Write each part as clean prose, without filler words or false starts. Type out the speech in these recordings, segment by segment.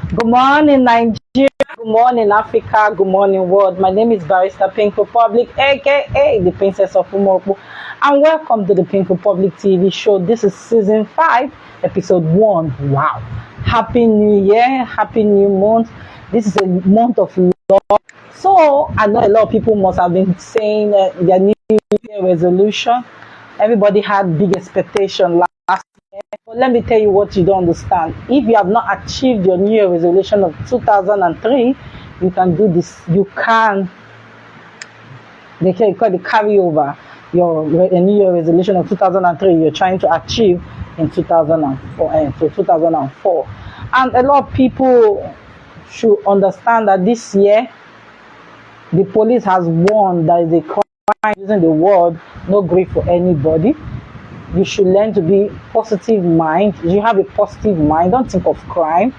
Good morning, Nigeria. Good morning, Africa. Good morning, world. My name is Barrister Pink Republic, aka the Princess of Umoku, and welcome to the Pink Republic TV show. This is season 5, episode 1. Wow! Happy New Year! Happy New Month! This is a month of love. So I know a lot of people must have been saying their New Year resolution. Everybody had big expectation last. But let me tell you what you don't understand. If you have not achieved your New Year resolution of 2003, you can do this. You can. They call it carryover. Your New Year resolution of 2003, you're trying to achieve in 2004. And a lot of people should understand that this year, the police has warned that they crime using the word no grief for anybody. You should learn to be positive mind. You have a positive mind. Don't think of crime.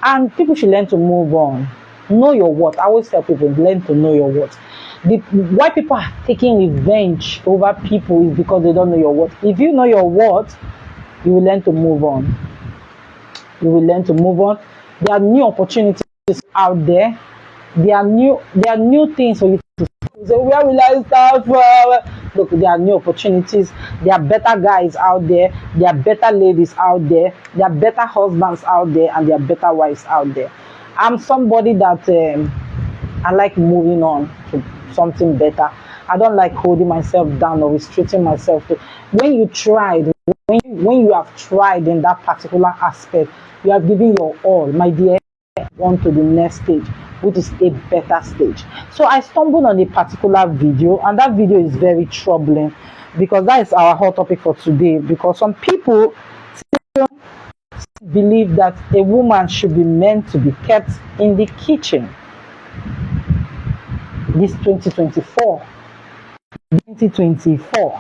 And people should learn to move on. Know your worth. I always tell people, learn to know your worth. Why people are taking revenge over people is because they don't know your worth. If you know your worth, you will learn to move on. You will learn to move on. There are new opportunities out there. There are new things for you to say. Where will I start from? Look, there are new opportunities. There are better guys out there. There are better ladies out there. There are better husbands out there, and there are better wives out there. I'm somebody that I like moving on to something better. I don't like holding myself down or restricting myself. When you when you have tried in that particular aspect, you have given your all, my dear, on to the next stage, which is a better stage. So I stumbled on a particular video, and that video is very troubling because that is our hot topic for today. Because some people still believe that a woman should be meant to be kept in the kitchen. This 2024,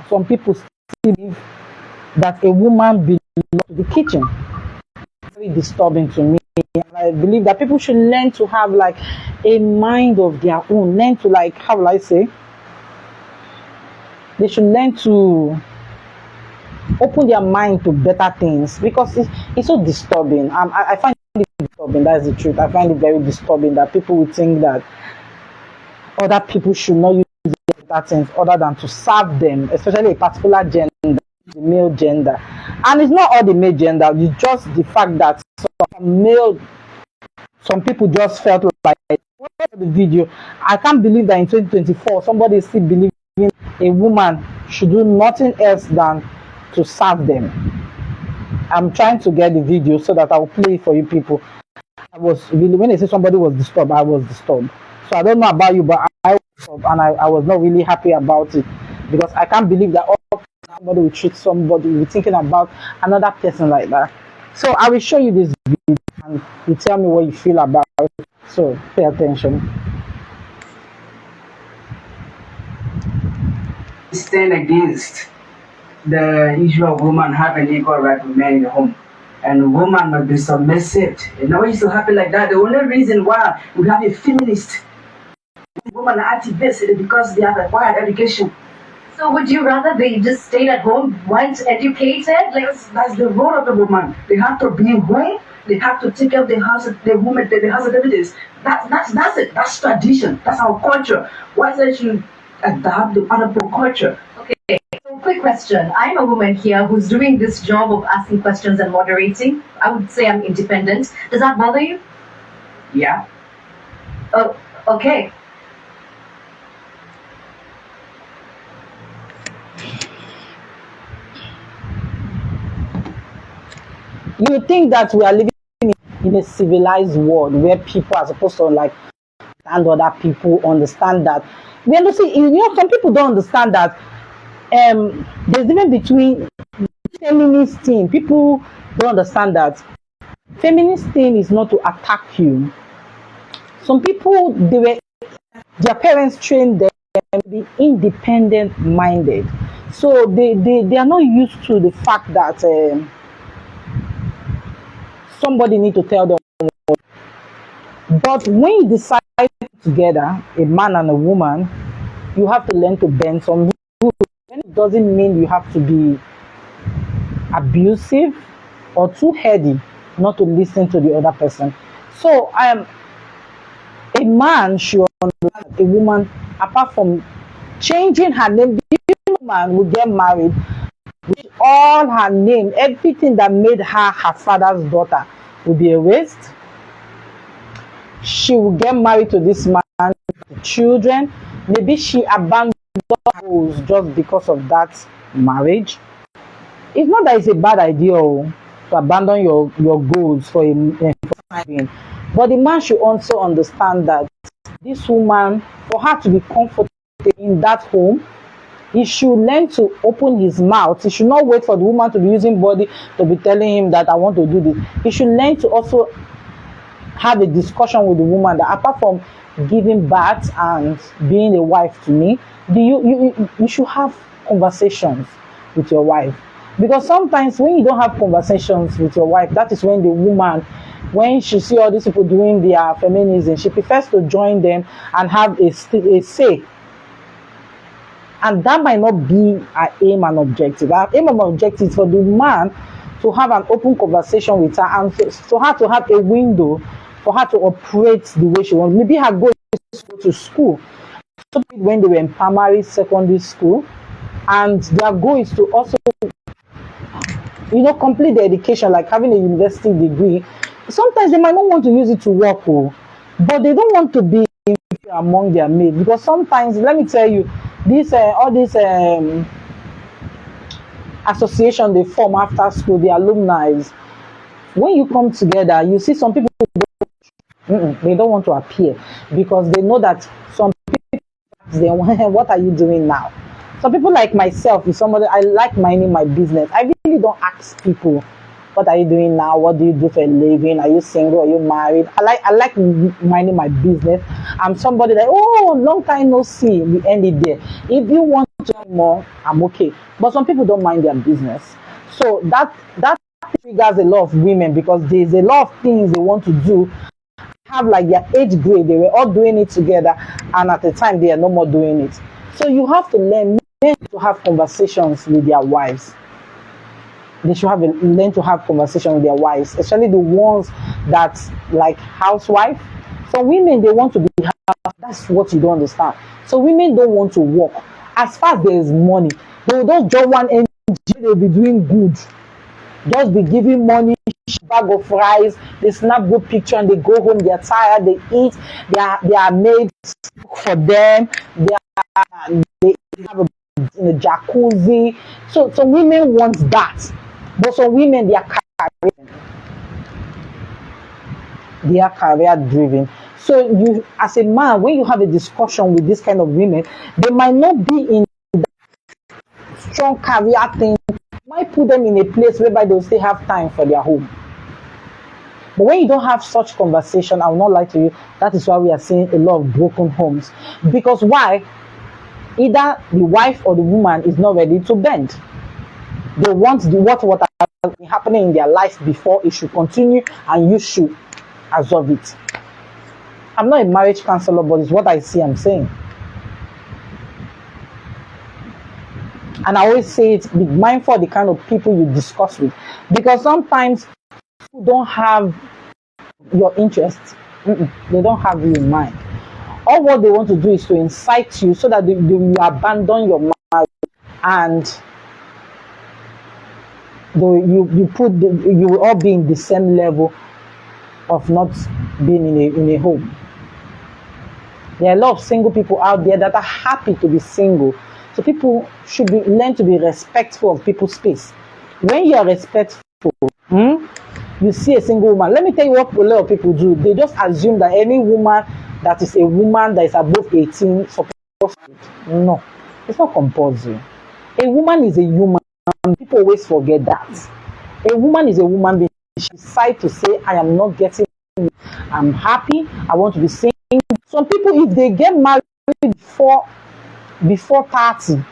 some people still believe that a woman belongs to the kitchen. Very disturbing to me. I believe that people should learn to have like a mind of their own. Learn to, like, how will I say? They should learn to open their mind to better things, because it's so disturbing. I find it disturbing. That's the truth. I find it very disturbing that people would think that other people should not use better things other than to serve them, especially a particular gender, the male gender. And it's not all the male gender. It's just the fact that some people just felt like, the video, I can't believe that in 2024 somebody is still believing a woman should do nothing else than to serve them. I'm trying to get the video so that I'll play it for you people. I was really, when they say somebody was disturbed, I was disturbed. So I don't know about you, but I was disturbed, and I was not really happy about it, because I can't believe that somebody will treat somebody with thinking about another person like that. So I will show you this video and you tell me what you feel about it. So pay attention. Stand against the issue of women having equal right to men in the home, and woman must be submissive. And now it used to happen like that. The only reason why we have a feminist woman activist is because they have acquired education. So would you rather they just stayed at home, weren't educated? Like, that's the role of the woman. They have to be home. They have to take care of the house, the woman, the house of evidence. That's it. That's tradition. That's our culture. Why they should adapt the other culture? Okay. So quick question. I'm a woman here who's doing this job of asking questions and moderating. I would say I'm independent. Does that bother you? Yeah. Oh, okay. You think that we are living in a civilized world where people are supposed to, like, understand other people, understand that. We understand, some people don't understand that there's even between feminist thing. People don't understand that feminist thing is not to attack you. Some people, their parents trained them to be independent minded, so they are not used to the fact that somebody need to tell them. But when you decide together, a man and a woman, you have to learn to bend some rules. It doesn't mean you have to be abusive or too heady not to listen to the other person. So a man should understand a woman, apart from changing her name, the woman will get married with all her name, everything that made her her father's daughter will be erased. She will get married to this man, the children. Maybe she abandoned goals just because of that marriage. It's not that it's a bad idea to abandon your goals for a time, but the man should also understand that this woman, for her to be comfortable in that home, he should learn to open his mouth. He should not wait for the woman to be using body to be telling him that I want to do this. He should learn to also have a discussion with the woman that apart from giving birth and being a wife to me, you should have conversations with your wife. Because sometimes when you don't have conversations with your wife, that is when the woman, when she see all these people doing their feminism, she prefers to join them and have a say. And that might not be her aim and objective. Her aim and objective is for the man to have an open conversation with her and for her to have a window for her to operate the way she wants. Maybe her goal is to go to school. So when they were in primary, secondary school, and their goal is to also, complete the education, like having a university degree. Sometimes they might not want to use it to work, but they don't want to be among their mates, because sometimes, let me tell you, all these association they form after school, the alumni, when you come together, you see some people they don't want to appear because they know that some people what are you doing now? Some people like myself, if somebody, I like minding my business. I really don't ask people, what are you doing now? What do you do for a living? Are you single? Are you married? I like minding my business. I'm somebody that, long time no see. We end it there. If you want to know more, I'm okay. But some people don't mind their business. So that triggers a lot of women because there's a lot of things they want to do. Have like their age grade, they were all doing it together, and at the time they are no more doing it. So you have to learn to have conversations with their wives. They should learn to have conversation with their wives, especially the ones that like housewife. So women, they want to be house. That's what you don't understand. So women don't want to work. As far as there is money, they don't just want energy. They'll be doing good. Just be giving money, bag of rice. They snap good picture and they go home. They are tired. They eat. They are made for them. They have a jacuzzi. So women want that. But some women, they are career driven. So you, as a man, when you have a discussion with this kind of women, they might not be in strong career thing. Might put them in a place whereby they'll still have time for their home. But when you don't have such conversation, I will not lie to you, that is why we are seeing a lot of broken homes. Because why? Either the wife or the woman is not ready to bend. They want what has been happening in their life before, it should continue and you should absorb it. I'm not a marriage counselor, but it's what I see I'm saying. And I always say it, be mindful of the kind of people you discuss with. Because sometimes people don't have your interests. They don't have you in mind. All what they want to do is to incite you so that they will abandon your marriage and you will all be in the same level of not being in a home. There are a lot of single people out there that are happy to be single. So people should learn to be respectful of people's space. When you are respectful, you see a single woman. Let me tell you what a lot of people do. They just assume that any woman that is a woman that is above 18 is supposed to. No, it's not compulsory. A woman is a human. People always forget that. A woman is a woman. She decides to say, I am not getting it. I'm happy. I want to be single. Some people, if they get married before 30,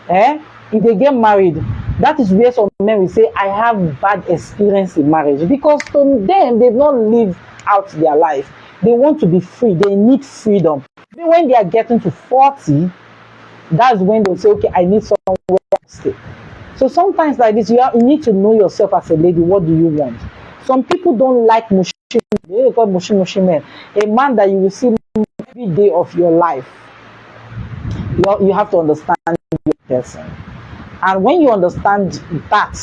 if they get married, that is where some men will say, I have bad experience in marriage, because to them, they've not lived out their life. They want to be free. They need freedom. Even when they are getting to 40, that's when they'll say, okay, I need somewhere to stay. So sometimes like this, you need to know yourself as a lady. What do you want? Some people don't like mushy they call mushi men. A man that you will see every day of your life. You have to understand your person. And when you understand that,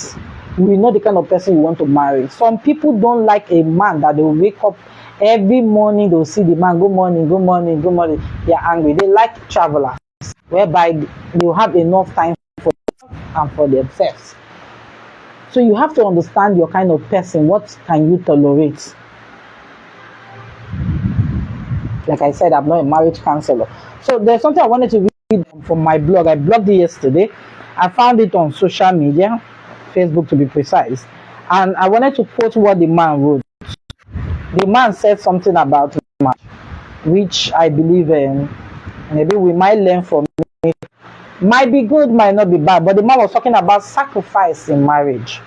you will know the kind of person you want to marry. Some people don't like a man that they will wake up every morning, they'll see the man, good morning, good morning, good morning. They are angry. They like travelers, whereby they will have enough time for them and for themselves. So you have to understand your kind of person. What can you tolerate? Like I said, I'm not a marriage counselor. So there's something I wanted to read from my blog. I blogged it yesterday. I found it on social media, Facebook to be precise. And I wanted to quote what the man wrote. The man said something about marriage, which I believe maybe we might learn from it. Might be good, might not be bad. But the man was talking about sacrifice in marriage.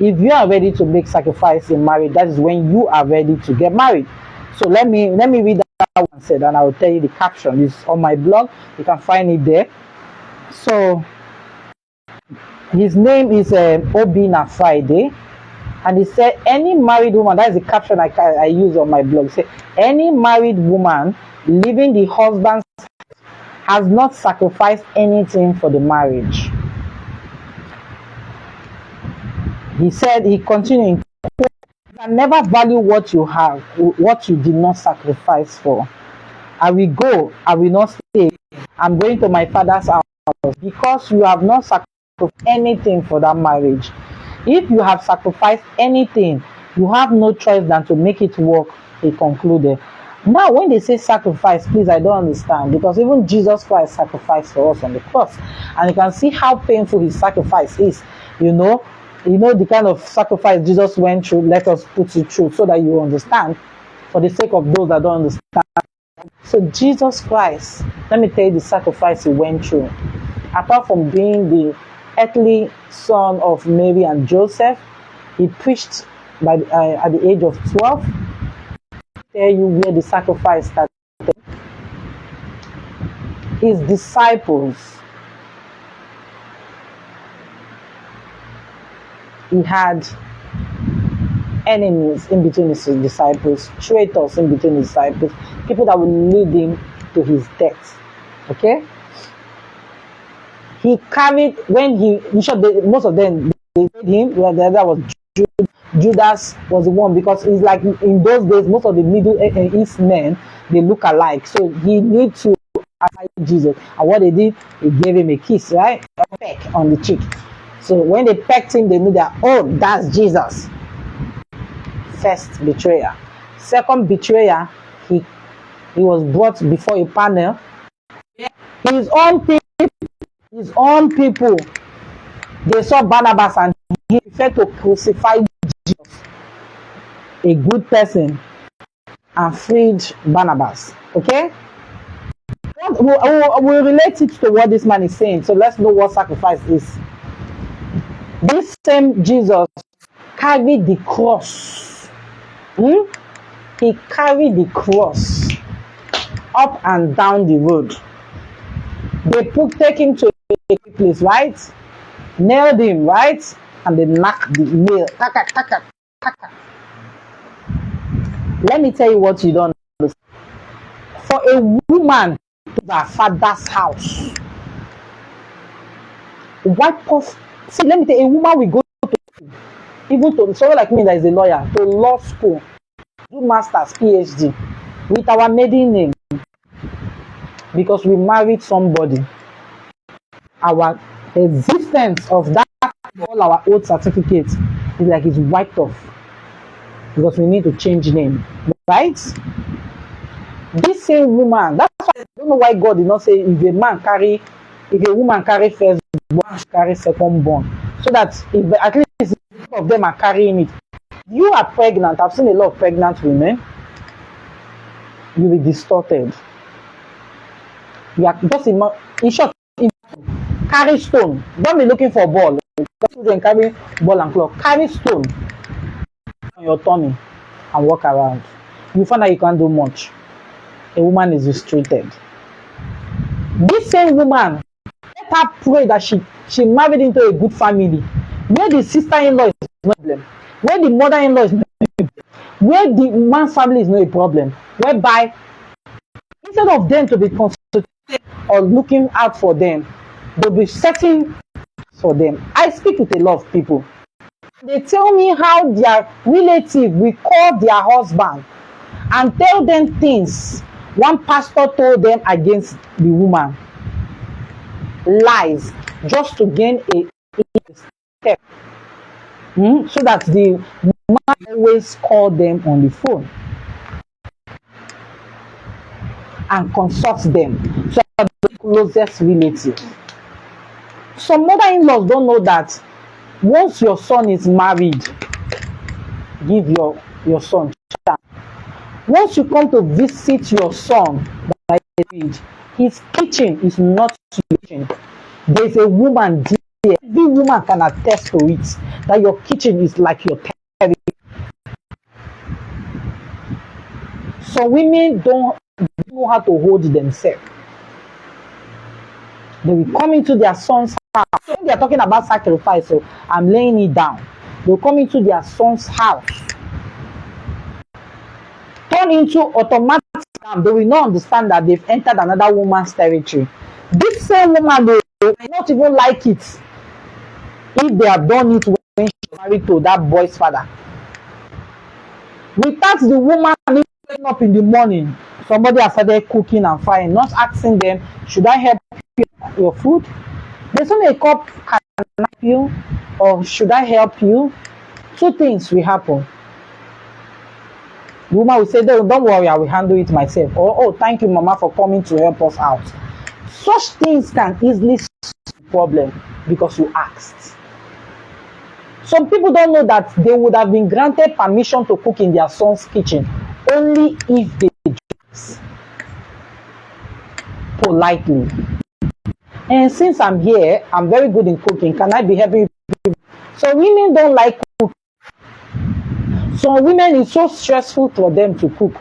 If you are ready to make sacrifice in marriage, that is when you are ready to get married. So let me read that one said, and I will tell you the caption. It's on my blog. You can find it there. So his name is Obina Friday, and he said, any married woman, that is the caption I use on my blog. Say, any married woman leaving the husband's has not sacrificed anything for the marriage. He said, he continued, you can never value what you have, what you did not sacrifice for. I will go, I will not stay. I'm going to my father's house because you have not sacrificed anything for that marriage. If you have sacrificed anything, you have no choice than to make it work, he concluded. Now, when they say sacrifice, please, I don't understand, because even Jesus Christ sacrificed for us on the cross, and you can see how painful his sacrifice is. You know the kind of sacrifice Jesus went through. Let us put it through so that you understand, for the sake of those that don't understand. So Jesus Christ, let me tell you the sacrifice he went through. Apart from being the earthly son of Mary and Joseph, he preached at the age of 12. Tell you where the sacrifice started. His disciples, he had enemies in between his disciples, traitors in between his disciples, people that will lead him to his death. Okay? He carried, when most of them, they made him, the other was Judas was the one, because it's like in those days, most of the Middle East men, they look alike. So he need to accompany Jesus. And what they did, they gave him a kiss, right? A peck on the cheek. So when they pecked him, they knew that, oh, that's Jesus. First betrayer. Second betrayer, he was brought before a panel. His own people, they saw Barnabas and he preferred to crucify Jesus, a good person, and freed Barnabas. Okay? We'll relate it to what this man is saying. So let's know what sacrifice is. This same Jesus carried the cross. He carried the cross up and down the road. They take him to a place, right? Nailed him, right? And they knocked the nail. Let me tell you what you don't understand. For a woman to her father's house, wipe off. See, let me tell you, a woman will go to school, even to someone like me that is a lawyer, to law school, do master's, PhD, with our maiden name, because we married somebody. Our existence of that, all our old certificates, is like it's wiped off, because we need to change name, right? This same woman, that's why I don't know why God did not say if a woman carry first born, carry second born, so that if at least both of them are carrying it. You are pregnant. I've seen a lot of pregnant women. You will be distorted. You are just in short, carry stone. Don't be looking for ball. Children carry ball and clock. Carry stone on your tummy and walk around. You find that you can't do much. A woman is restricted. This same woman, let her pray that she married into a good family, where the sister-in-law is not a problem, where the mother-in-law is not a problem, where the man's family is not a problem, whereby instead of them to be consulted or looking out for them, they'll be setting for them. I speak with a lot of people. They tell me how their relative will call their husband and tell them things one pastor told them against the woman. Lies, just to gain a step. So that the man always call them on the phone and consult them. So the closest relative. Some mother-in-laws don't know that once your son is married, give your son chance. Once you come to visit your son, his kitchen is not your kitchen. There's a woman there. Every woman can attest to it that your kitchen is like your territory. So women don't know how to hold themselves. They will come into their son's house. When they are talking about sacrifice, so I'm laying it down. They will come into their son's house. Turn into automatic. They will not understand that they've entered another woman's territory. This same woman, they may not even like it if they have done it when she married to that boy's father. Without the woman waking up in the morning, somebody has started cooking and frying, not asking them, should I help you your food? There's only a cup, can I help you? Or should I help you? Two things will happen. The woman will say, don't worry, I will handle it myself. Or, oh, thank you, Mama, for coming to help us out. Such things can easily solve the problem because you asked. Some people don't know that they would have been granted permission to cook in their son's kitchen only if they dress politely. And since I'm here, I'm very good in cooking. Can I be helping you? So women don't like cooking. Some women, it's so stressful for them to cook.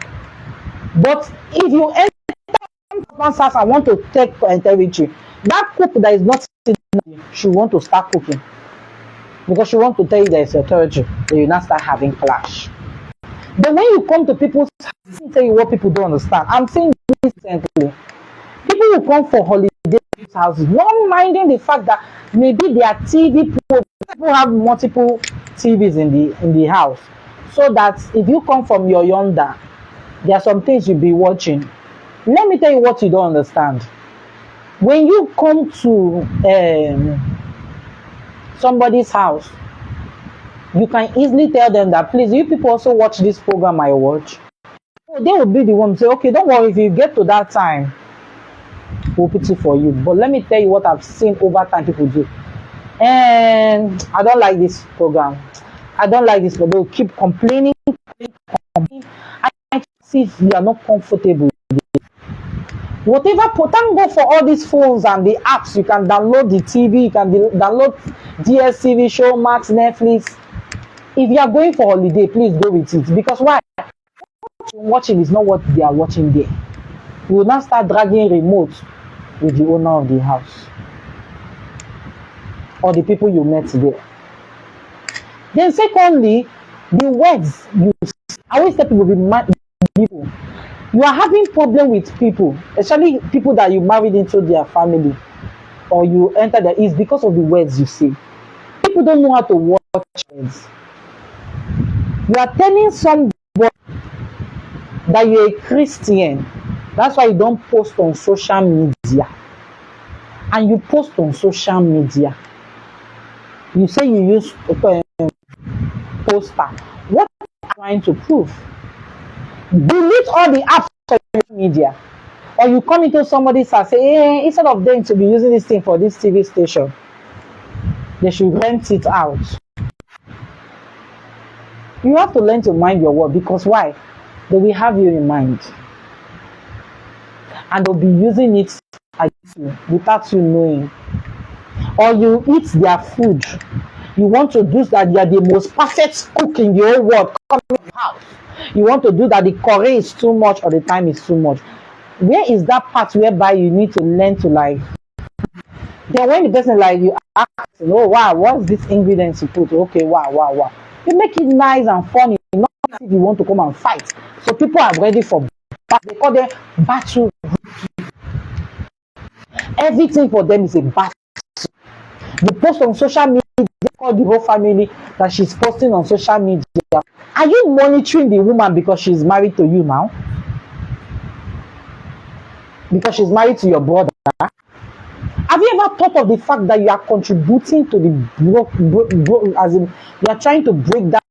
But if you enter someone's house and want to take territory, that cook that is not sitting, she want to start cooking. Because she want to tell you there is a territory, then you not start having clash. But when you come to people's house, let me tell you what people don't understand. I'm saying this recently. People will come for holiday houses, not minding the fact that maybe their TV people have multiple TVs in the house. So that if you come from your yonder, there are some things you'll be watching. Let me tell you what you don't understand. When you come to somebody's house, you can easily tell them that, please, you people also watch this program I watch. So they will be the one to say, okay, don't worry, if you get to that time, we'll pity for you. But let me tell you what I've seen over time people do. And I don't like this program. I don't like this, but they'll keep complaining. I see if you are not comfortable with it. Whatever, thank God for all these phones and the apps. You can download the TV, you can download DSTV, Showmax, Netflix. If you are going for holiday, please go with it. Because why? What you're watching is not what they are watching there. You will not start dragging remote with the owner of the house or the people you met there. Then secondly, the words you I always tell people, people, you are having problem with people, especially people that you married into their family or you enter there, is because of the words you say. People don't know how to watch words. You are telling somebody that you're a Christian. That's why you don't post on social media. And you post on social media. You say you use poster. What are you trying to prove? Delete all the apps on social media. Or you come into somebody's house and say, hey, instead of them to be using this thing for this TV station, they should rent it out. You have to learn to mind your word, because why? They will have you in mind. And they'll be using it against you without you knowing. Or you eat their food. You want to do that, they are the most perfect cook in the whole world coming to the house. You want to do that, the curry is too much or the time is too much. Where is that part whereby you need to learn to like? Then when the person like you ask, oh wow, what's this ingredients you put? Okay, wow. You make it nice and funny, not if you want to come and fight. So people are ready for they call them battle. Everything for them is a battle. They post on social media, they call the whole family that she's posting on social media. Are you monitoring the woman because she's married to you now? Because she's married to your brother? Have you ever thought of the fact that you are contributing to the as in you are trying to break that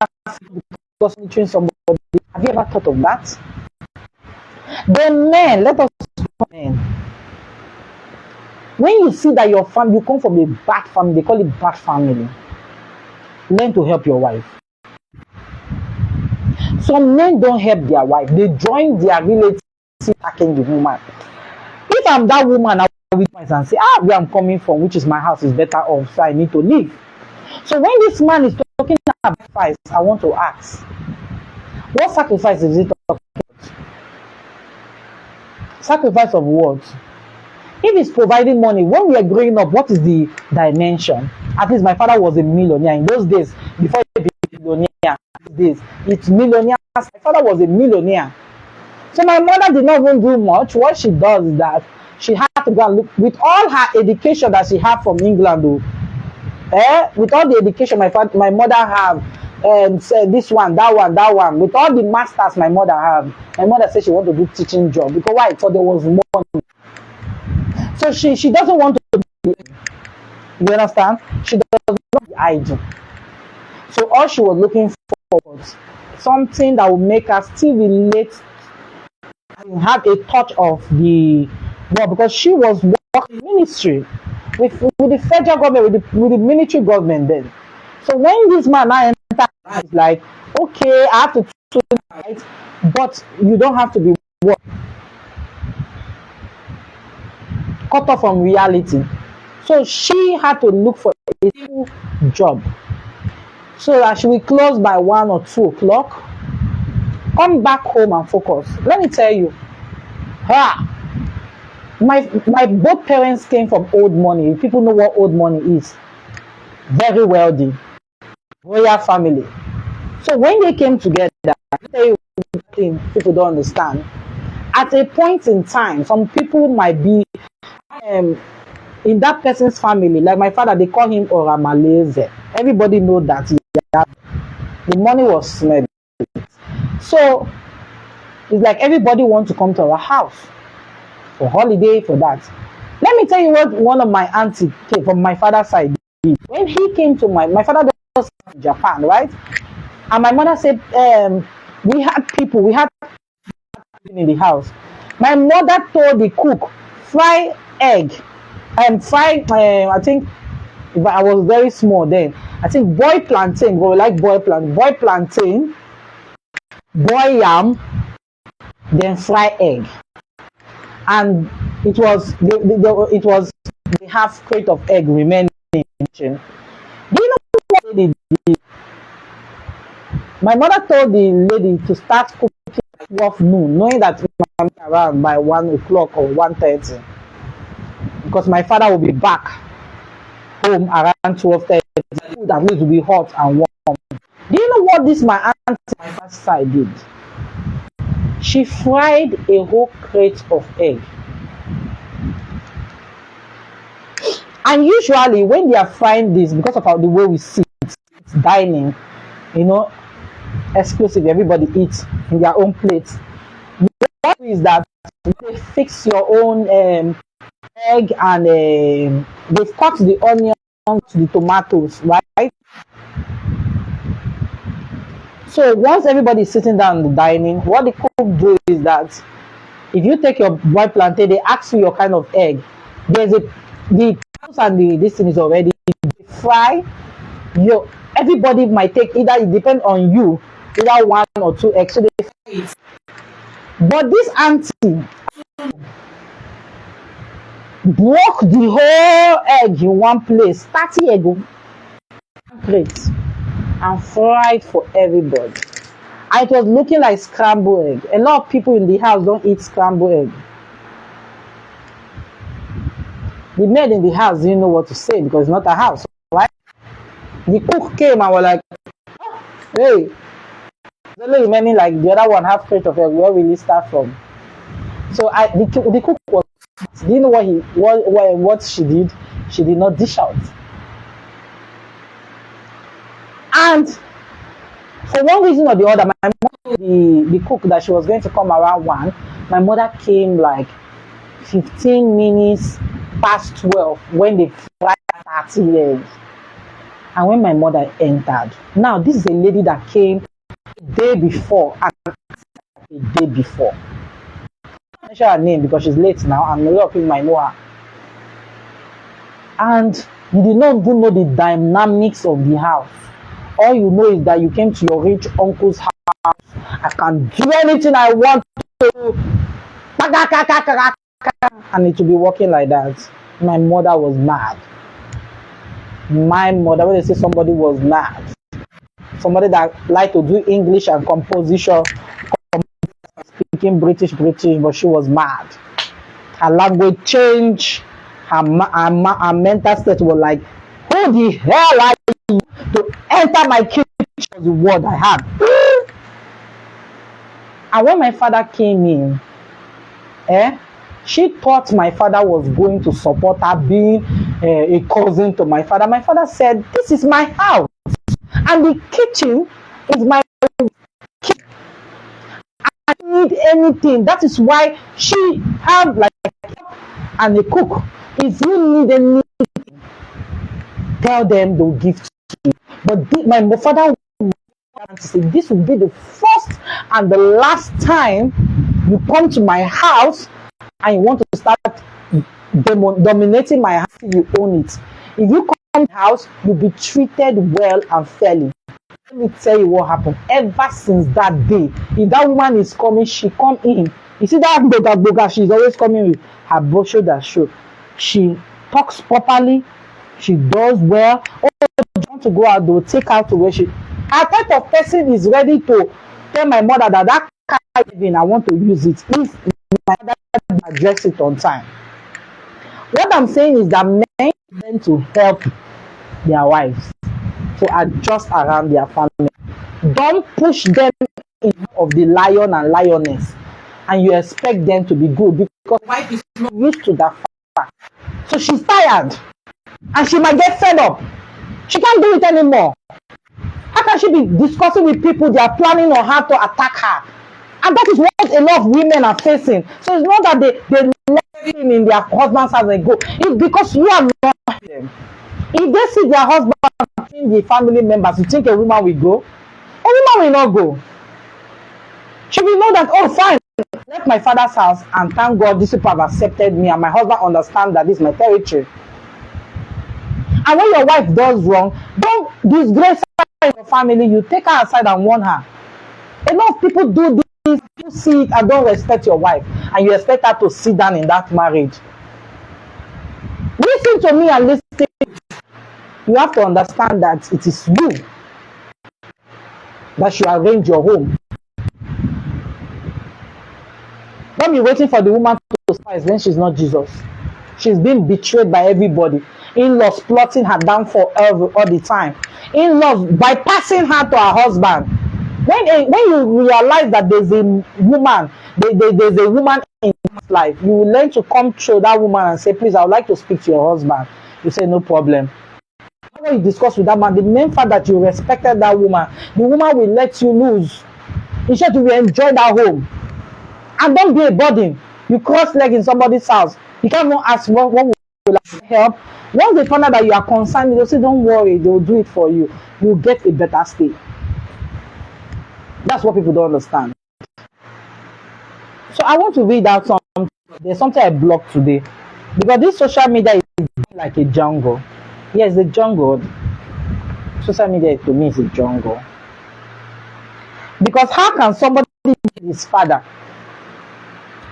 because monitoring somebody? Have you ever thought of that? The men, let us men. When you see that your family, you come from a bad family, they call it bad family. Learn to help your wife. Some men don't help their wife. They join their relatives attacking the woman. If I'm that woman, I will witness and say, where I'm coming from, which is my house, is better off, so I need to leave. So when this man is talking about sacrifice, I want to ask, what sacrifice is he talking about? Sacrifice of what? If he's providing money, when we are growing up, what is the dimension? At least my father was a millionaire. In those days, before he became a millionaire, it's millionaire. My father was a millionaire. So my mother did not even do much. What she does is that she had to go and look, with all her education that she had from England, with all the education my mother have, said this one, that one, with all the masters my mother have, my mother said she want to do teaching job. Because why? Because there was money. So she doesn't want to be, you understand? She does not be idle. So all she was looking for was something that would make her still relate and have a touch of the well, because she was working in ministry with the federal government, with the military government then. So when this man now entered, it's like, okay, I have to do it right, but you don't have to be cut off from reality. So she had to look for a new job so that she will close by 1 or 2 o'clock, come back home and focus. Let me tell you, my both parents came from old money. People know what old money is. Very wealthy, royal family. So when they came together, I'll tell you something people don't understand. At a point in time, some people might be in that person's family, like my father, they call him Oramaleze. Everybody know that the money was smelled. So it's like everybody wants to come to our house for holiday, for that. Let me tell you what one of my aunties from my father's side did. When he came to my father was in Japan, right? And my mother said, we had people in the house. My mother told the cook, fry egg and fry, I think, if I was very small then, I think boil plantain, but we like boil plantain, boil yam, then fry egg. And it was the half crate of egg remaining in the kitchen. Do you know what they did? My mother told the lady to start cooking at 12 noon, knowing that my mother around by 1 o'clock or 1:30, because my father will be back home around 12:30. Food at least will be hot and warm. Do you know what this my aunt my first side did? She fried a whole crate of egg. And usually when they are frying this, because of the way we sit, it's dining, you know, exclusive, everybody eats in their own plates. The point is that they fix your own egg, and they've cut the onions to the tomatoes, right? So once everybody is sitting down in the dining, what the cook do is that if you take your boiled plantain, they ask you your kind of egg. There's the and this thing is already fry. Everybody might take either, it depends on you, either 1 or 2 eggs. So they fry it. But this auntie broke the whole egg in one place, 30 egg, plate, and fried for everybody. And it was looking like scrambled egg. A lot of people in the house don't eat scrambled egg. The maid in the house didn't know what to say because it's not a house, right? The cook came and was like, hey, only remaining like the other one half crate of egg. Where will it start from? So the cook was. Do you know what she did? She did not dish out. And for one reason or the other, my mother, the cook that she was going to come around 1, my mother came like 15 minutes past 12 when they fried 30 years. And when my mother entered, now this is a lady that came a day before and a day before. I mention her name because she's late now and a lot of people might know her. And you did not even know the dynamics of the house. All you know is that you came to your rich uncle's house. I can do anything I want to. And it will be working like that. My mother was mad. My mother, when they say somebody was mad, somebody that liked to do English and composition, speaking British, but she was mad. Her language changed. Her mental state was like, who the hell are you to enter my kitchen? Was the word I had. And when my father came in, she thought my father was going to support her being a cousin to my father. My father said, this is my house and the kitchen is my kitchen. I don't need anything. That is why she have like and a cook. If you need anything, tell them they'll give to you. But my father said, this will be the first and the last time you come to my house and you want to start dominating my house till you own it. If you come to the house, you'll be treated well and fairly. Let me tell you what happened. Ever since that day, if that woman is coming, she come in. You see that boga, she's always coming with her both shoulder show. She talks properly. She does well. Oh, you want to go out, they'll take her to where she. Her type of person is ready to tell my mother that car even I want to use it if my mother address it on time. What I'm saying is that men tend to help their wives to adjust around their family. Don't push them in of the lion and lioness and you expect them to be good because wife is not used to that fact. So she's tired and she might get fed up. She can't do it anymore. How can she be discussing with people they are planning on how to attack her? And that is what a lot of women are facing. So it's not that they let him in their husband's house and go. It's because you are not them. If they see their husband in the family members, you think a woman will go? A woman will not go. She will know that, oh fine, I left my father's house and thank God these people have accepted me and my husband understands that this is my territory. And when your wife does wrong, don't disgrace her in your family. You take her aside and warn her. A lot of people do this, you see it and don't respect your wife and you expect her to sit down in that marriage. Listen to me and listen. You have to understand that it is you that should arrange your home. Don't be waiting for the woman to spice when she's not Jesus. She's been betrayed by everybody. In-laws plotting her downfall all the time. In-laws bypassing her to her husband. When you realize that there's a woman, there's a woman in your life, you will learn to come to that woman and say, please, I would like to speak to your husband. You say, no problem. When you discuss with that man, the main fact that you respected that woman, the woman will let you lose. Instead, you will enjoy that home. And don't be a burden. You cross leg in somebody's house. You can't even ask what will help. Once they find out that you are concerned, they'll say, don't worry, they'll do it for you. You'll get a better stay. That's what people don't understand. So I want to read out something. There's something I blocked today. Because this social media is like a jungle. Yes, the jungle. Social media to me is a jungle. Because how can somebody be his father?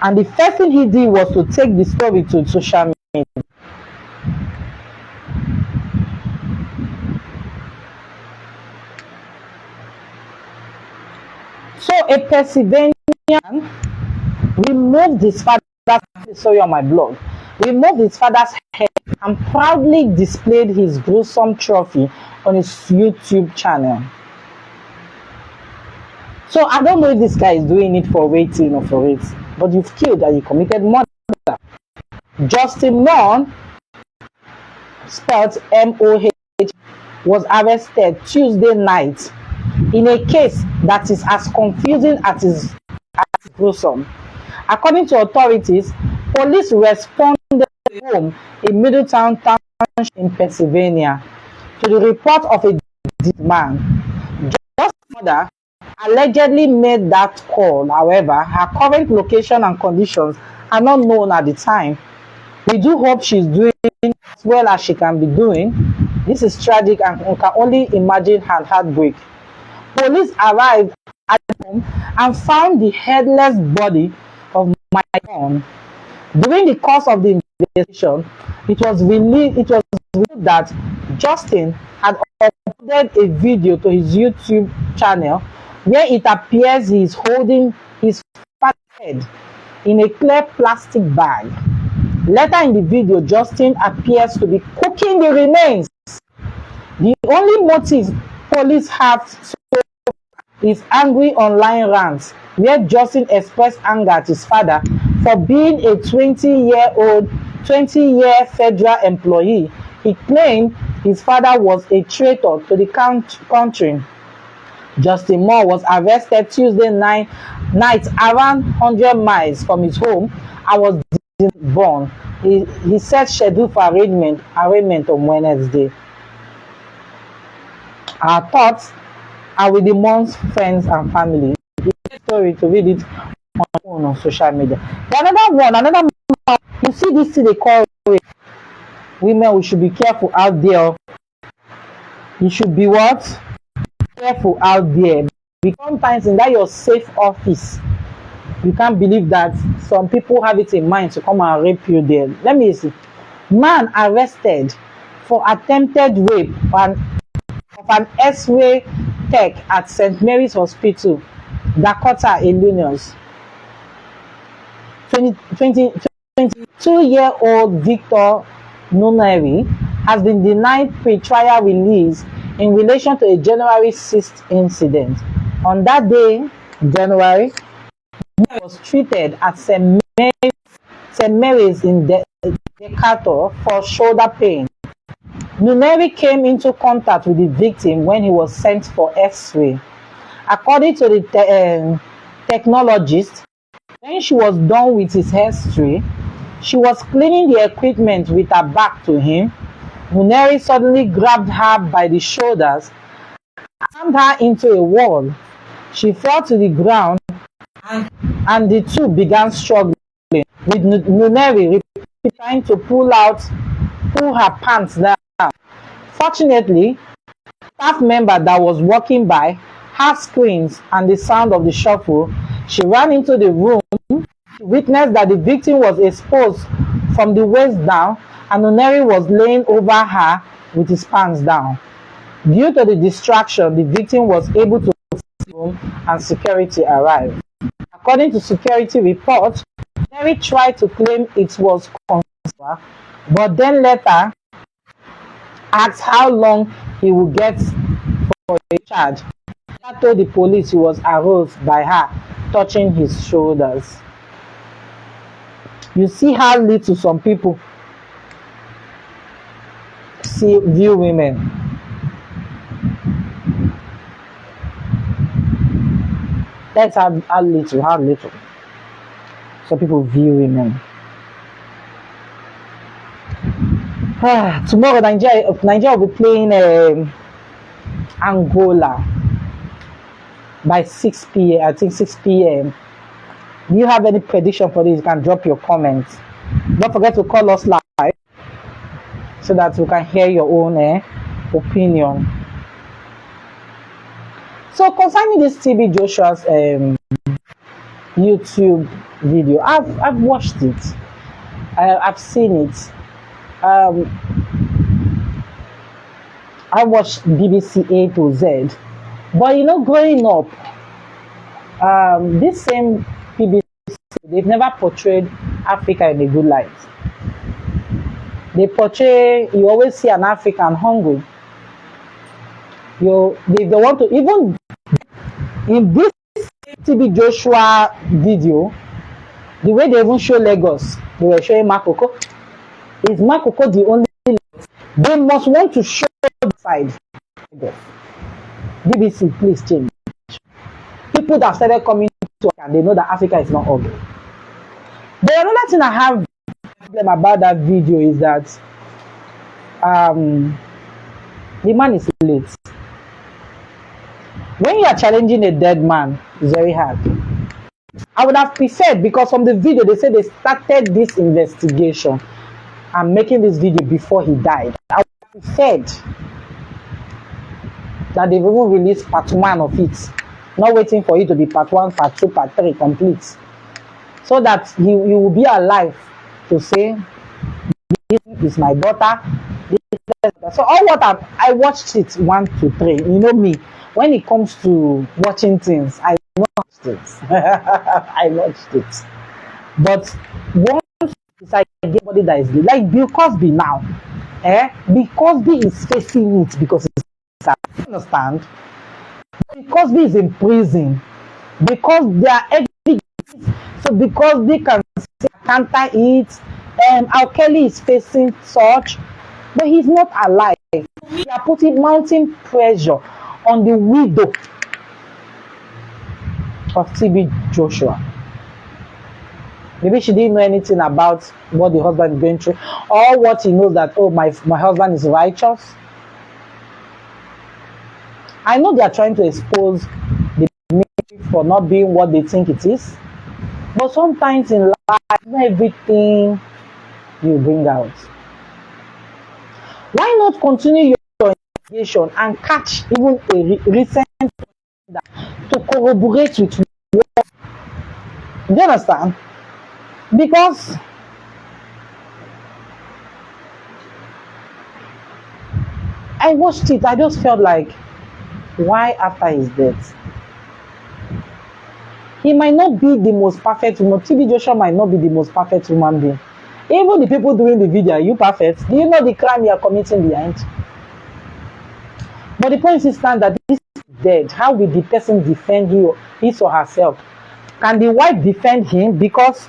And the first thing he did was to take the story to social media. So a Pennsylvanian removed his father's, sorry on my blog, removed his father's head and proudly displayed his gruesome trophy on his YouTube channel. So I don't know if this guy is doing it for waiting or for it, but you've killed and you committed murder. Justin Moore, spelled MOH, was arrested Tuesday night in a case that is as confusing as gruesome. According to authorities, police responded to the home in Middletown Township in Pennsylvania to the report of a deceased man. Justin's mother allegedly made that call. However, her current location and conditions are not known at the time. We do hope she's doing as well as she can be doing. This is tragic and we can only imagine her heartbreak. Police arrived at the home and found the headless body of my son. During the course of the investigation, it was revealed that Justin had uploaded a video to his YouTube channel where it appears he is holding his father's head in a clear plastic bag. Later in the video, Justin appears to be cooking the remains. The only motive police have so far is angry online rants, where Justin expressed anger at his father for being a 20-year federal employee. He claimed his father was a traitor to the country. Justin Moore was arrested Tuesday night around 100 miles from his home and was born. He set scheduled for arraignment on Wednesday. Our thoughts are with the Moon's friends and family. It's a story to read it on social media. Another one, you see this thing they call women, we should be careful out there. You should be what? Careful out there. Because sometimes in that your safe office, you can't believe that some people have it in mind to come and rape you there. Let me see. Man arrested for attempted rape of an X-ray tech at St. Mary's Hospital, Dakota, Illinois. 22-year-old Victor Nuneri has been denied pre-trial release in relation to a January 6th incident. On that day, January, he was treated at St. Mary's in Decatur for shoulder pain. Nuneri came into contact with the victim when he was sent for X-ray. According to the technologist, when she was done with his X-ray, she was cleaning the equipment with her back to him. Nuneri suddenly grabbed her by the shoulders and slammed her into a wall. She fell to the ground and the two began struggling, with Nuneri trying to pull her pants down. Fortunately, a staff member that was walking by heard screams and the sound of the shuffle. She ran into the room. She witnessed that the victim was exposed from the waist down and Nuneri was laying over her with his pants down. Due to the distraction, the victim was able to leave the room and security arrived. According to security reports, Nuneri tried to claim it was consensual, but then later asked how long he would get for a charge. He told the police he was aroused by her touching his shoulders. You see how little some people view women. That's how little some people view women. Tomorrow, Nigeria will be playing Angola by 6 p.m. I think 6 p.m. Do you have any prediction for this? You can drop your comments. Don't forget to call us live so that we can hear your own opinion. So concerning this TB Joshua's YouTube video, I've watched it. I've seen it. I watched BBC A to Z, but growing up, this same BBC, they've never portrayed Africa in a good light. They you always see an African hungry. They want to, even in this TB Joshua video, the way they even show Lagos, they were showing Makoko. Is Makoko the only? They must want to show the side. BBC, please change. People that started coming to and they know that Africa is not ugly. The another thing I have problem about that video is that the man is late. When you are challenging a dead man, it's very hard. I would have preferred, because from the video they said they started this investigation and making this video before he died. I would have preferred that they will release part 1 of it, not waiting for it to be part 1, part 2, part 3 complete, so that he will be alive to say, this is my daughter. So all what I watched it 1 to 3. You know me, when it comes to watching things, I watched it. I watched it. But once I get somebody that is like Bill Cosby now, Bill Cosby is facing it because it's sad. You understand? Bill Cosby is in prison because they are evidence. So because they can counter it, Al Kelly is facing such, but he's not alive. They are putting mounting pressure on the widow of TB Joshua. Maybe she didn't know anything about what the husband is going through, or what he knows that, oh, my husband is righteous. I know they are trying to expose the ministry for not being what they think it is, but sometimes in life, not everything you bring out. Why not continue your investigation and catch even a recent to corroborate with what? Do you understand? Because I watched it, I just felt like, why after his death? He might not be the most perfect woman. TB Joshua might not be the most perfect human being. Even the people doing the video, are you perfect? Do you know the crime you are committing behind? But the point is that this is dead. How will the person defend his or herself? Can the wife defend him? Because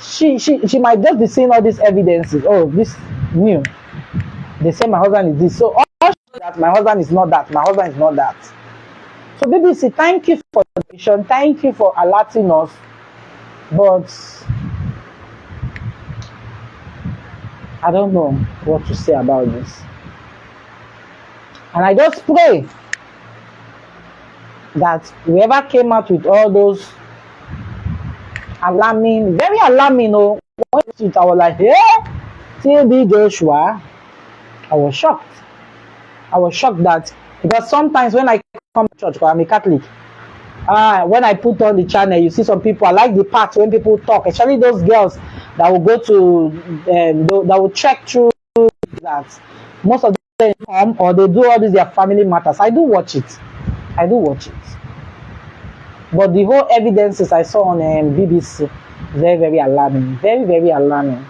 she might just be seeing all these evidences. Oh, this new. They say my husband is this. So all that my husband is not that. My husband is not that. So BBC, thank you for the information. Thank you for alerting us. But I don't know what to say about this. And I just pray that whoever came out with all those alarming, very alarming, I was like, yeah, TB Joshua. I was shocked. I was shocked that, because sometimes when I come to church, because I'm a Catholic, when I put on the channel, you see some people, I like the part when people talk, especially those girls that will go to, that will check through that. Most of them come, or they do all these their family matters. I do watch it. I do watch it. But the whole evidences I saw on BBC, very, very alarming. Very, very alarming.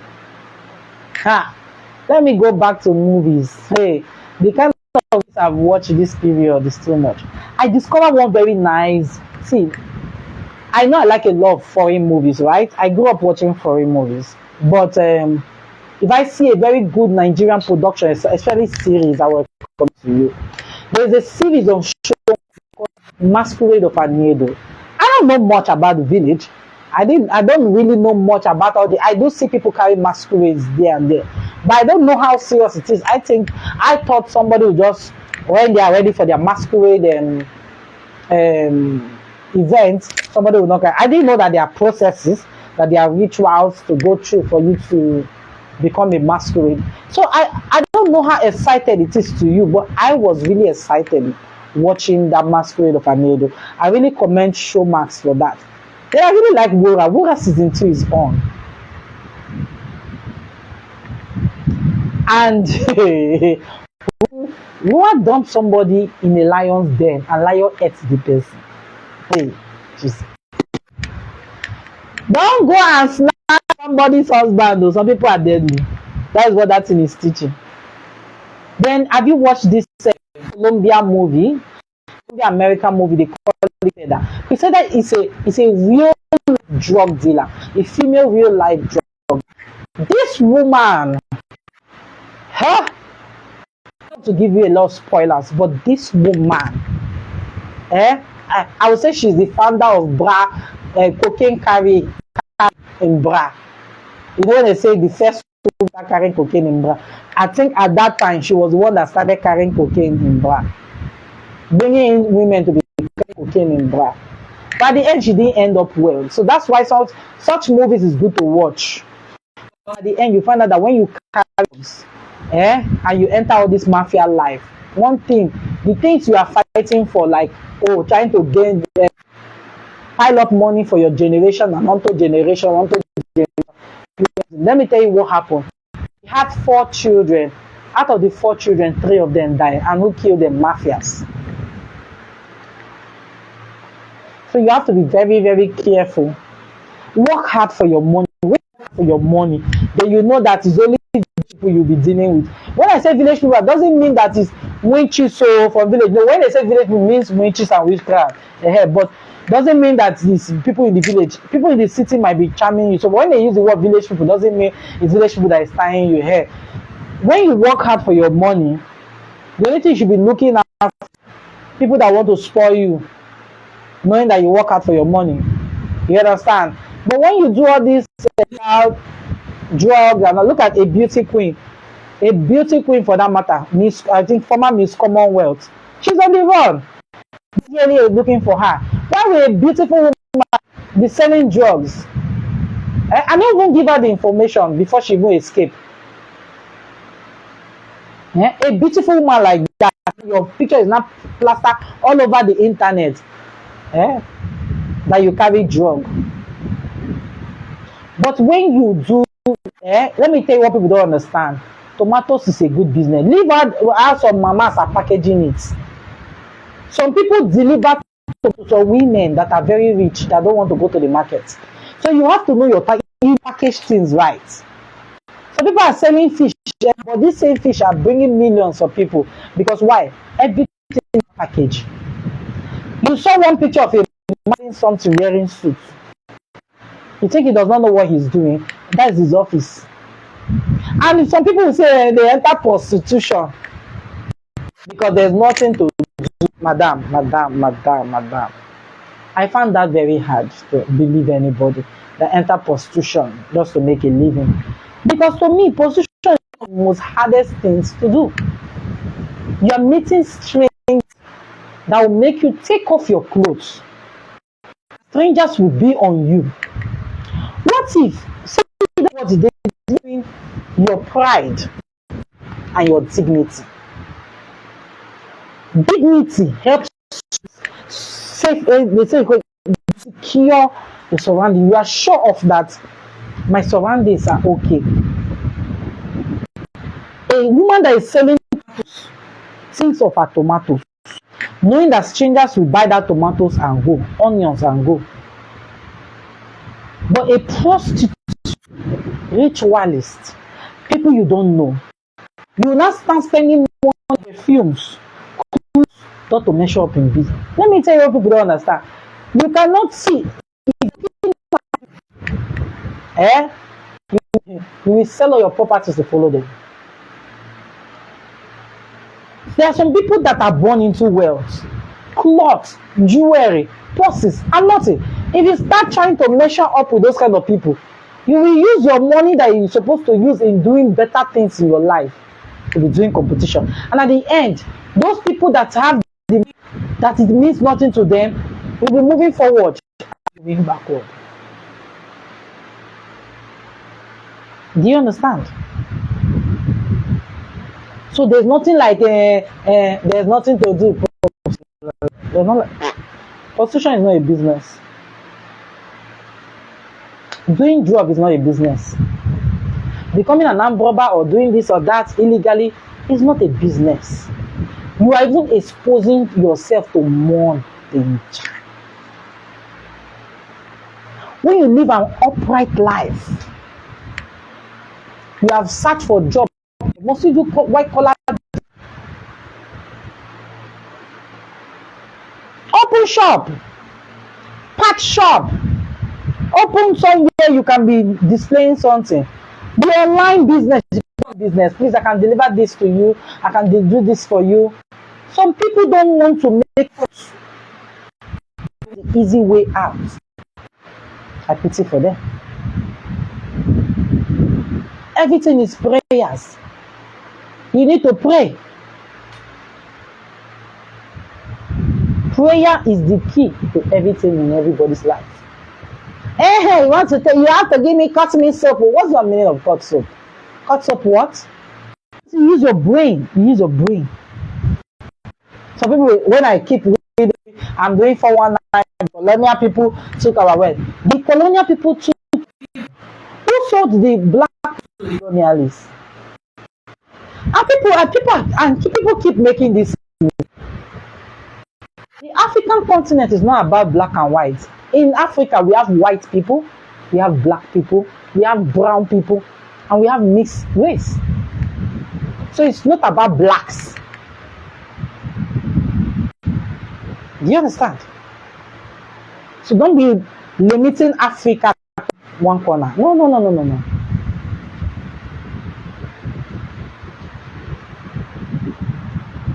Let me go back to movies. Hey, the kind of movies I've watched this period is too much. I discovered one very nice. See, I know I like a lot of foreign movies, right? I grew up watching foreign movies. But if I see a very good Nigerian production, especially series, I will come to you. There's a series of shows called Masquerade of Aniedo. I don't know much about the village. I don't really know much about all the. I do see people carry masquerades there and there, but I don't know how serious it is. I thought somebody would just, when they are ready for their masquerade events, somebody will not carry. I didn't know that there are processes, that there are rituals to go through for you to become a masquerade. So I don't know how excited it is to you, but I was really excited watching that Masquerade of Aniedo. I really commend Showmax for that. Then I really like Wora. Wora season 2 is on. And Wora dumped somebody in a lion's den and lion ate the person. Hey, just don't go and snap somebody's husband, though. Some people are dead. That is what that thing is teaching. Then have you watched this Colombia movie? the American movie, they call it that. He said that it's a real drug dealer, a female real life drug. This woman, huh? To give you a lot of spoilers, but this woman, I would say she's the founder of Bra, cocaine carry in Bra. You know when they say the first woman carrying cocaine in Bra, I think at that time she was the one that started carrying cocaine in Bra, bringing in women to be carrying cocaine in Bra. But at the end, she didn't end up well. So that's why such movies is good to watch. But at the end, you find out that when you carry, and you enter all this mafia life, one thing, the things you are fighting for, like, trying to gain, pile up money for your generation and onto generation. Let me tell you what happened. He had 4 children. Out of the 4 children, 3 of them died. And who killed them? Mafias. So you have to be very, very careful. Work hard for your money. Work hard for your money. Then you know that it's only people you'll be dealing with. When I say village people, it doesn't mean that it's witches from village. No, when they say village people, it means witches and witchcraft. But doesn't mean that it's people in the village. People in the city might be charming you. So when they use the word village people, doesn't mean it's village people that is tying your hair. When you work hard for your money, the only thing you should be looking at people that want to spoil you, knowing that you work hard for your money. You understand? But when you do all this drugs, and look at a beauty queen for that matter, I think former Miss Commonwealth, she's on the run. Really looking for her. Why will a beautiful woman be selling drugs? I don't even give her the information before she will escape. A beautiful woman like that, your picture is not plastered all over the internet. That you carry drug. But when you do, let me tell you what people don't understand. Tomatoes is a good business. Leave out some mamas are packaging it. Some people deliver to some women that are very rich that don't want to go to the market. So you have to know you package things right. Some people are selling fish, but these same fish are bringing millions of people. Because why? Everything is packaged. You saw one picture of a man something wearing suit. You think he does not know what he's doing? That's his office. And some people will say they enter prostitution because there's nothing to do. Madam. I find that very hard to believe anybody that enter prostitution just to make a living. Because to me, prostitution is one of the most hardest things to do. You're meeting strangers that will make you take off your clothes. Strangers will be on you. What if what they doing your pride and your dignity? Dignity helps secure the surrounding. You are sure of that. My surroundings are okay. A woman that is selling tomatoes thinks of her tomatoes, knowing that strangers will buy that tomatoes and go, onions and go. But a prostitute, ritualist, people you don't know, you will not start spending money on perfumes, not to measure up in business. Let me tell you what people don't understand. You cannot see. You will sell all your properties to follow them. There are some people that are born into wealth, clothes, jewelry, purses, and nothing. If you start trying to measure up with those kind of people, you will use your money that you're supposed to use in doing better things in your life to be doing competition. And at the end, those people that have that it means nothing to them will be moving forward, moving backward. Do you understand? So there's nothing like there's nothing to do. Prostitution is not a business. Doing drugs is not a business. Becoming an armed robber or doing this or that illegally is not a business. You are even exposing yourself to more danger. When you live an upright life, you have searched for a job. Mostly do white collar. Tattoo shop, part shop, open somewhere you can be displaying something. The online business, please, I can deliver this to you, I can do this for you. Some people don't want to make the easy way out. I pity for them. Everything is prayers. You need to pray. Prayer is the key to everything in everybody's life. Hey, you want to tell, you have to give me cut me soap. What's the meaning of cut soap? Cut soap what? You use your brain. You use your brain. Some people, when I keep reading, I'm doing 419, colonial people took our wealth. The colonial people took, who sold the black colonialists? And people keep making this. The African continent is not about black and white. In Africa, we have white people, we have black people, we have brown people, and we have mixed race. So it's not about blacks. Do you understand? So don't be limiting Africa to one corner. No.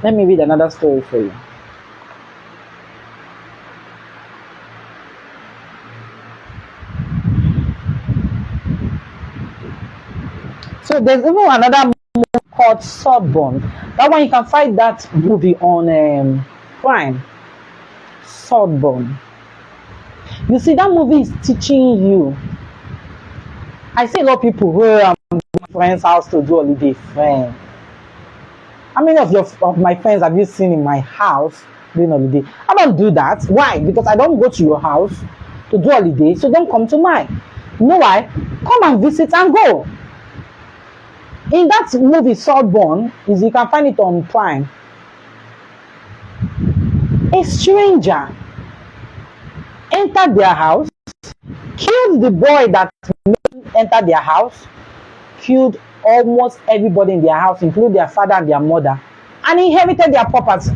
Let me read another story for you. So there's even another movie called Swordburn. That one, you can find that movie on Prime. Swordburn. You see, that movie is teaching you. I see a lot of people who are going to my friend's house to do holiday. Friend, how many of my friends have you seen in my house doing holiday? I don't do that. Why? Because I don't go to your house to do holiday, so don't come to mine. You know why? Come and visit and go. In that movie, Swordburn, you can find it on Prime. A stranger entered their house, killed the boy that entered their house, killed almost everybody in their house, including their father and their mother, and inherited their property.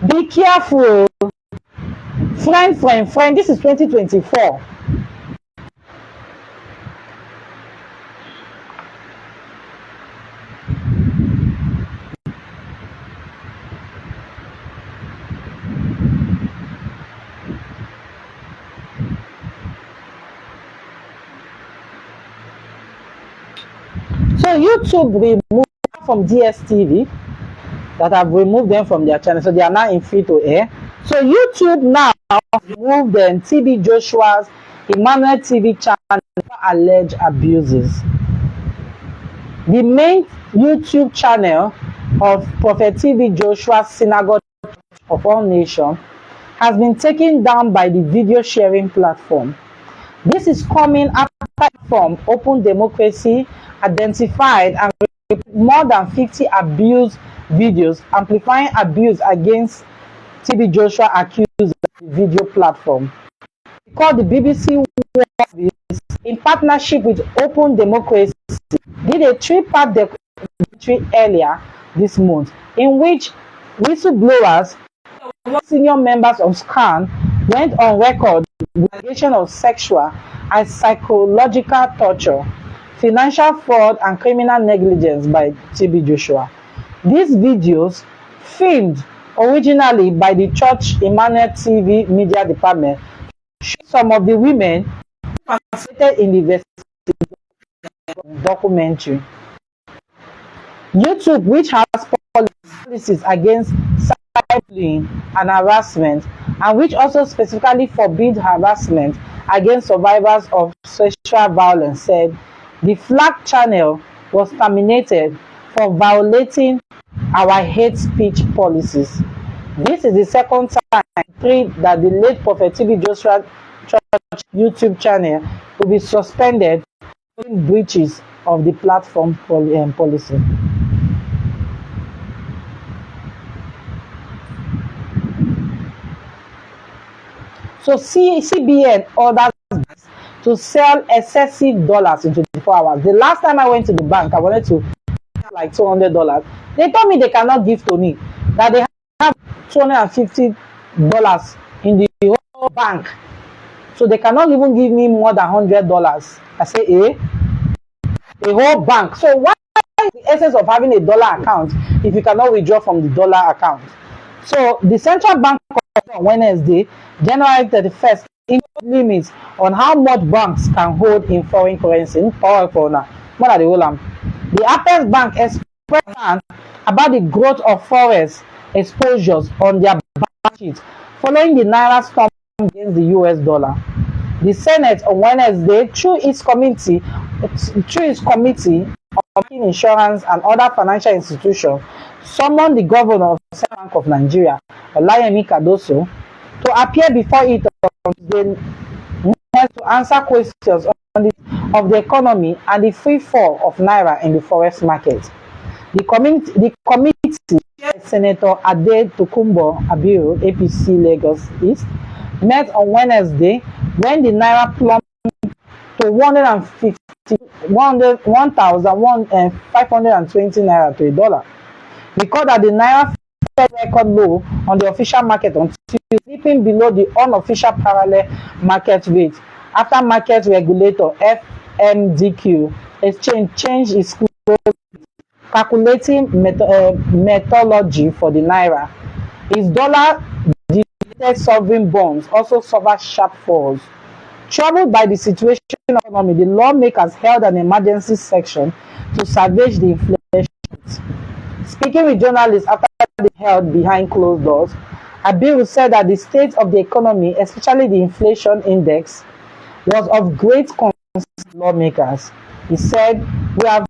Be careful. Friend, this is 2024. So YouTube removed from DSTV that have removed them from their channel, so they are now in free to air. So YouTube now removed them TB Joshua's Emmanuel TV channel for alleged abuses. The main YouTube channel of Prophet TB Joshua's Synagogue of All Nations has been taken down by the video sharing platform. This is coming after from Open Democracy identified and more than 50 abuse videos amplifying abuse against TB Joshua accused of the video platform. Called the BBC in partnership with Open Democracy did a 3-part documentary earlier this month in which whistleblowers, senior members of SCAN, went on record with allegations of sexual and psychological torture, financial fraud, and criminal negligence by TB Joshua. These videos, filmed originally by the Church Emmanuel TV media department, show some of the women participated in the documentary. YouTube, which has policies against cyberbullying and harassment, and which also specifically forbids harassment against survivors of sexual violence, said the flag channel was terminated for violating our hate speech policies. This is the second time that the late Prophet TB Joshua Church YouTube channel will be suspended for breaches of the platform policy. So CBN orders to sell excessive dollars in 24 hours. The last time I went to the bank, I wanted to like $200. They told me they cannot give to me, that they have $250 dollars in the whole bank. So they cannot even give me more than $100. I say, a whole bank. So why the essence of having a dollar account if you cannot withdraw from the dollar account? So the central bank on Wednesday, January 31st, imposed limits on how much banks can hold in foreign currency. Powerful now. What are the whole The Apex Bank expressed concern about the growth of forex exposures on their balance sheet following the naira storm against the US dollar. The Senate on Wednesday, through its committee on insurance and other financial institutions, summoned the governor of the Central Bank of Nigeria, Olayemi Cardoso, to appear before it on Tuesday to answer questions of the economy and the free fall of naira in the forex market. The committee, Senator Ade Tokunbo Abiru, APC Lagos East, met on Wednesday when the naira plummeted to 1,520 naira to a dollar. Recall that the naira fell record low on the official market on Tuesday, slipping below the unofficial parallel market rate after market regulator FMDQ exchange changed its calculating methodology for the naira. Its dollar-denominated sovereign bonds also suffered sharp falls. Troubled by the situation of the economy, the lawmakers held an emergency session to salvage the inflation rate. Speaking with journalists after they held behind closed doors, Abiru said that the state of the economy, especially the inflation index, was of great concern to lawmakers. He said, "We have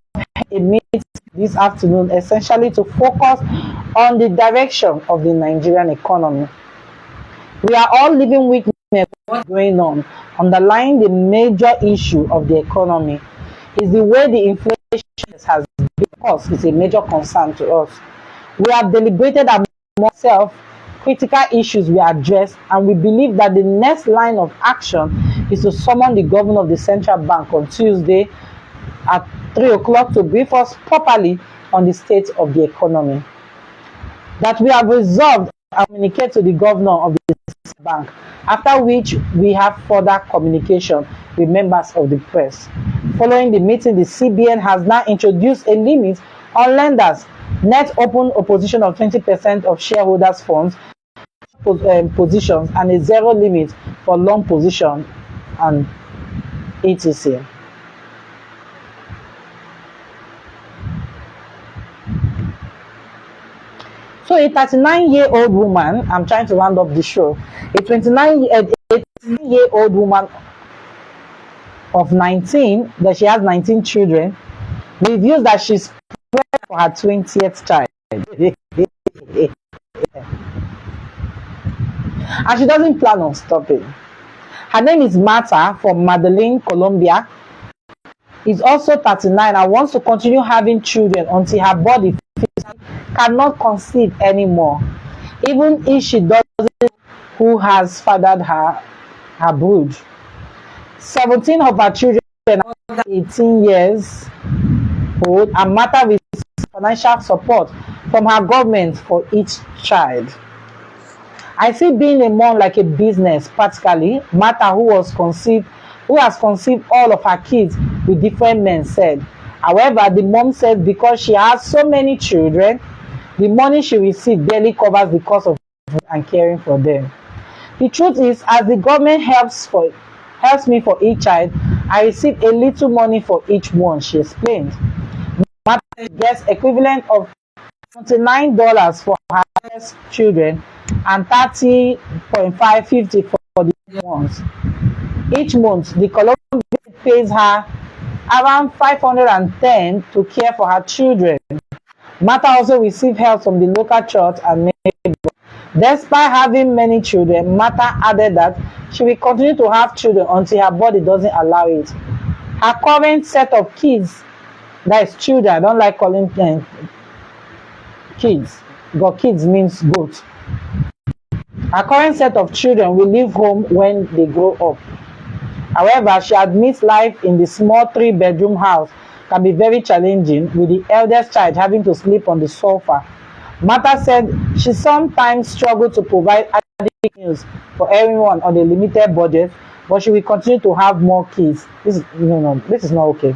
a meeting this afternoon essentially to focus on the direction of the Nigerian economy. We are all living witness to what's going on. Underlying the major issue of the economy is the way the inflation has been. Of course, it's a major concern to us. We have deliberated among ourselves critical issues we address, and we believe that the next line of action is to summon the governor of the central bank on Tuesday at 3 o'clock to brief us properly on the state of the economy. That we have resolved to communicate to the governor of the bank, after which we have further communication with members of the press." Following the meeting, the CBN has now introduced a limit on lenders' net open opposition of 20% of shareholders' funds positions and a zero limit for long position and etc. So a 39-year-old woman, I'm trying to round up the show, a 29-year-old woman of 19, that she has 19 children, reveals that she's pregnant for her 20th child. And she doesn't plan on stopping. Her name is Marta from Medellin, Colombia. Is also 39 and wants to continue having children until her body cannot conceive anymore, even if she doesn't who has fathered her brood. 17 of her children are 18 years old, and Marta receives financial support from her government for each child. "I see being a mom like a business practically," Marta, who has conceived all of her kids with different men, said. However, the mom said because she has so many children, the money she receives barely covers the cost of food and caring for them. "The truth is, as the government helps me for each child, I receive a little money for each one," she explained. Marta gets equivalent of $29 for her first children and $30.50 for the ones. Each month, the Colombian pays her around $510 to care for her children. Marta also receives help from the local church and neighbors. Despite having many children, Marta added that she will continue to have children until her body doesn't allow it. Her current set of kids, that is children, I don't like calling them kids, because kids means goat. Her current set of children will leave home when they grow up. However, she admits life in the small 3-bedroom house can be very challenging, with the eldest child having to sleep on the sofa. Marta said she sometimes struggles to provide adequate news for everyone on a limited budget, but she will continue to have more kids. This is no, this is not okay.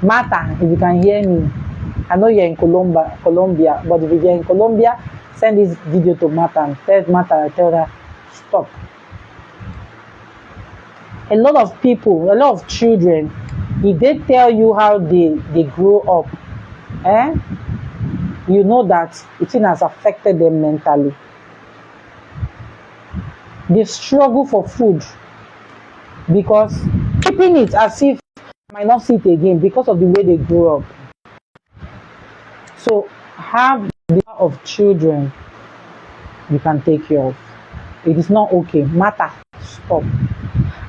Martha, if you can hear me, I know you're in Colombia, but if you're in Colombia, send this video to Martha and tell her, stop. A lot of people, a lot of children, if they tell you how they grow up, you know that it has affected them mentally. They struggle for food because keeping it as if I might not see it again because of the way they grew up. So have the of children you can take care of. It is not okay. Matter, stop.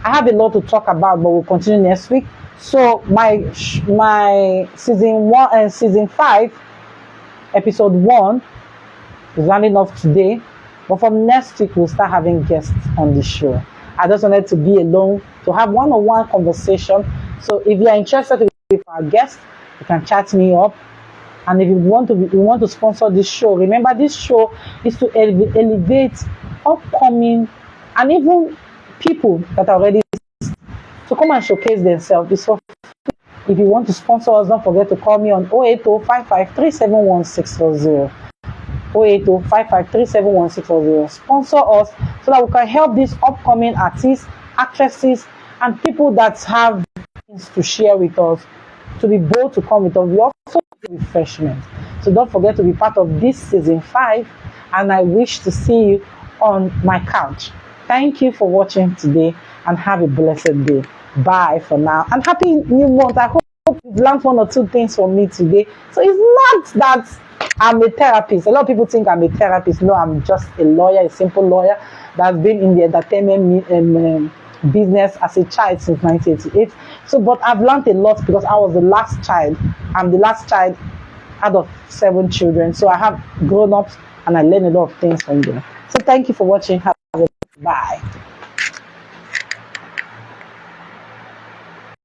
I have a lot to talk about, but we'll continue next week. So my season 1 and season 5, episode 1 is running off today. But from next week, we'll start having guests on the show. I just wanted to be alone to have one-on-one conversation. So if you are interested in our guest, you can chat me up. And if you want to sponsor this show, remember this show is to elevate upcoming and even people that are already to come and showcase themselves. It's for free. If you want to sponsor us, don't forget to call me on 08055371640. 08055371640. Sponsor us so that we can help these upcoming artists, actresses, and people that have things to share with us, to be bold to come with us. We also do refreshment. So don't forget to be part of this season 5, and I wish to see you on my couch. Thank you for watching today, and have a blessed day. Bye for now, and happy new month. I hope you've learned 1 or 2 things from me today. So it's not that I'm a therapist. A lot of people think I'm a therapist. No, I'm just a lawyer, a simple lawyer that's been in the entertainment business as a child since 1988. So, but I've learned a lot because I was the last child. I'm the last child out of 7 children. So I have grown ups and I learned a lot of things from them. So thank you for watching. Have a bye.